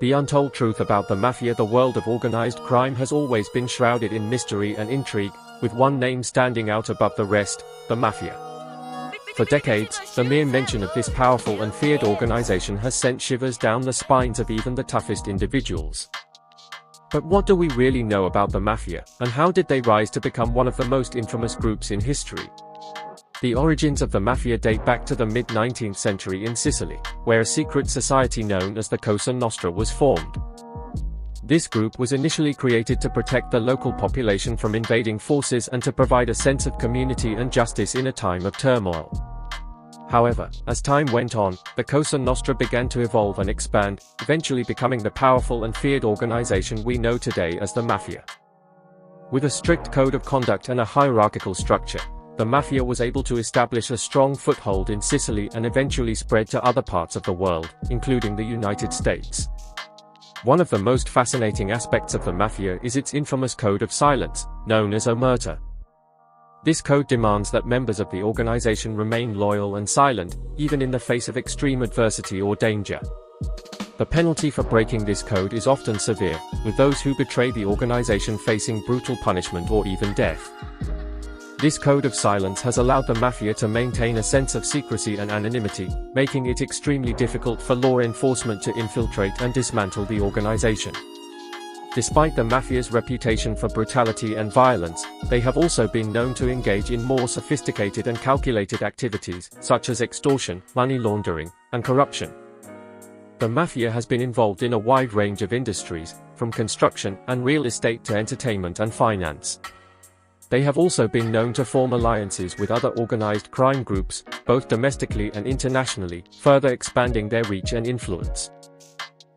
The untold truth about the Mafia. The world of organized crime has always been shrouded in mystery and intrigue, with one name standing out above the rest: the Mafia. For decades, the mere mention of this powerful and feared organization has sent shivers down the spines of even the toughest individuals. But what do we really know about the Mafia, and how did they rise to become one of the most infamous groups in history? The origins of the Mafia date back to the mid-19th century in Sicily, where a secret society known as the Cosa Nostra was formed. This group was initially created to protect the local population from invading forces and to provide a sense of community and justice in a time of turmoil. However, as time went on, the Cosa Nostra began to evolve and expand, eventually becoming the powerful and feared organization we know today as the Mafia. With a strict code of conduct and a hierarchical structure, the Mafia was able to establish a strong foothold in Sicily and eventually spread to other parts of the world, including the United States. One of the most fascinating aspects of the Mafia is its infamous code of silence, known as Omerta. This code demands that members of the organization remain loyal and silent, even in the face of extreme adversity or danger. The penalty for breaking this code is often severe, with those who betray the organization facing brutal punishment or even death. This code of silence has allowed the Mafia to maintain a sense of secrecy and anonymity, making it extremely difficult for law enforcement to infiltrate and dismantle the organization. Despite the Mafia's reputation for brutality and violence, they have also been known to engage in more sophisticated and calculated activities, such as extortion, money laundering, and corruption. The Mafia has been involved in a wide range of industries, from construction and real estate to entertainment and finance. They have also been known to form alliances with other organized crime groups, both domestically and internationally, further expanding their reach and influence.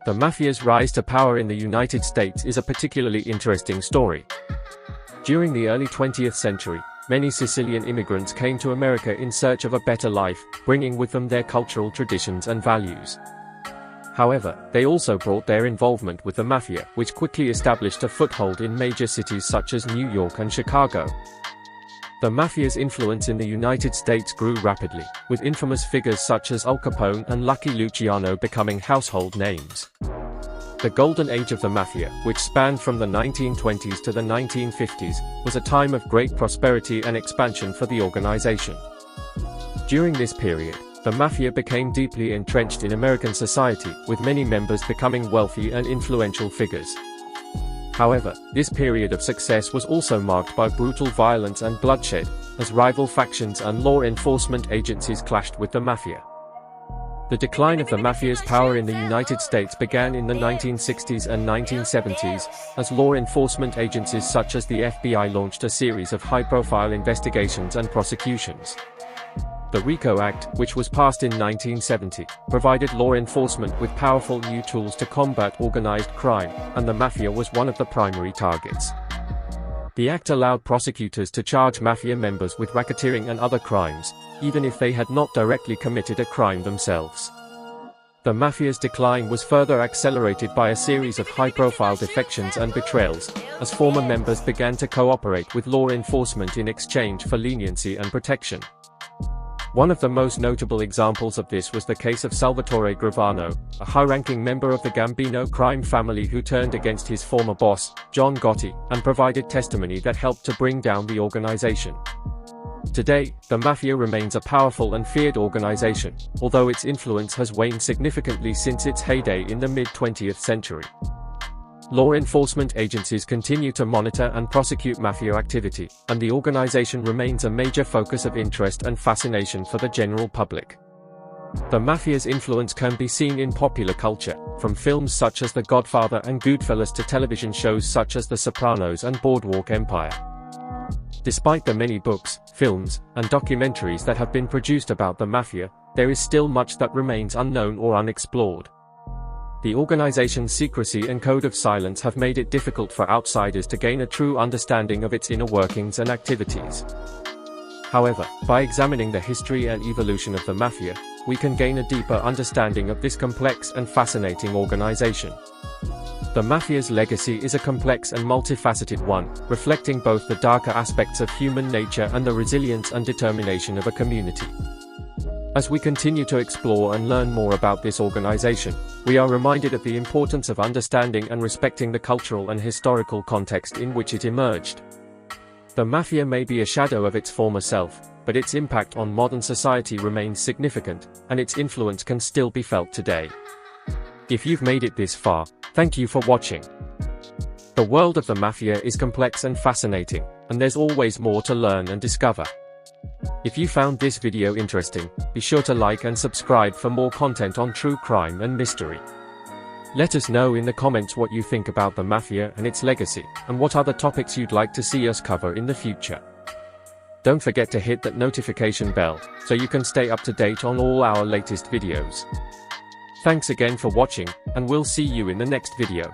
The Mafia's rise to power in the United States is a particularly interesting story. During the early 20th century, many Sicilian immigrants came to America in search of a better life, bringing with them their cultural traditions and values. However, they also brought their involvement with the Mafia, which quickly established a foothold in major cities such as New York and Chicago. The Mafia's influence in the United States grew rapidly, with infamous figures such as Al Capone and Lucky Luciano becoming household names. The golden age of the Mafia, which spanned from the 1920s to the 1950s, was a time of great prosperity and expansion for the organization. During this period, the Mafia became deeply entrenched in American society, with many members becoming wealthy and influential figures. However, this period of success was also marked by brutal violence and bloodshed, as rival factions and law enforcement agencies clashed with the Mafia. The decline of the Mafia's power in the United States began in the 1960s and 1970s, as law enforcement agencies such as the FBI launched a series of high-profile investigations and prosecutions. The RICO Act, which was passed in 1970, provided law enforcement with powerful new tools to combat organized crime, and the Mafia was one of the primary targets. The act allowed prosecutors to charge Mafia members with racketeering and other crimes, even if they had not directly committed a crime themselves. The Mafia's decline was further accelerated by a series of high-profile defections and betrayals, as former members began to cooperate with law enforcement in exchange for leniency and protection. One of the most notable examples of this was the case of Salvatore Gravano, a high-ranking member of the Gambino crime family who turned against his former boss, John Gotti, and provided testimony that helped to bring down the organization. Today, the Mafia remains a powerful and feared organization, although its influence has waned significantly since its heyday in the mid-20th century. Law enforcement agencies continue to monitor and prosecute Mafia activity, and the organization remains a major focus of interest and fascination for the general public. The Mafia's influence can be seen in popular culture, from films such as The Godfather and Goodfellas to television shows such as The Sopranos and Boardwalk Empire. Despite the many books, films, and documentaries that have been produced about the Mafia, there is still much that remains unknown or unexplored. The organization's secrecy and code of silence have made it difficult for outsiders to gain a true understanding of its inner workings and activities. However, by examining the history and evolution of the Mafia, we can gain a deeper understanding of this complex and fascinating organization. The Mafia's legacy is a complex and multifaceted one, reflecting both the darker aspects of human nature and the resilience and determination of a community. As we continue to explore and learn more about this organization, we are reminded of the importance of understanding and respecting the cultural and historical context in which it emerged. The Mafia may be a shadow of its former self, but its impact on modern society remains significant, and its influence can still be felt today. If you've made it this far, thank you for watching. The world of the Mafia is complex and fascinating, and there's always more to learn and discover. If you found this video interesting, be sure to like and subscribe for more content on true crime and mystery. Let us know in the comments what you think about the Mafia and its legacy, and what other topics you'd like to see us cover in the future. Don't forget to hit that notification bell, so you can stay up to date on all our latest videos. Thanks again for watching, and we'll see you in the next video.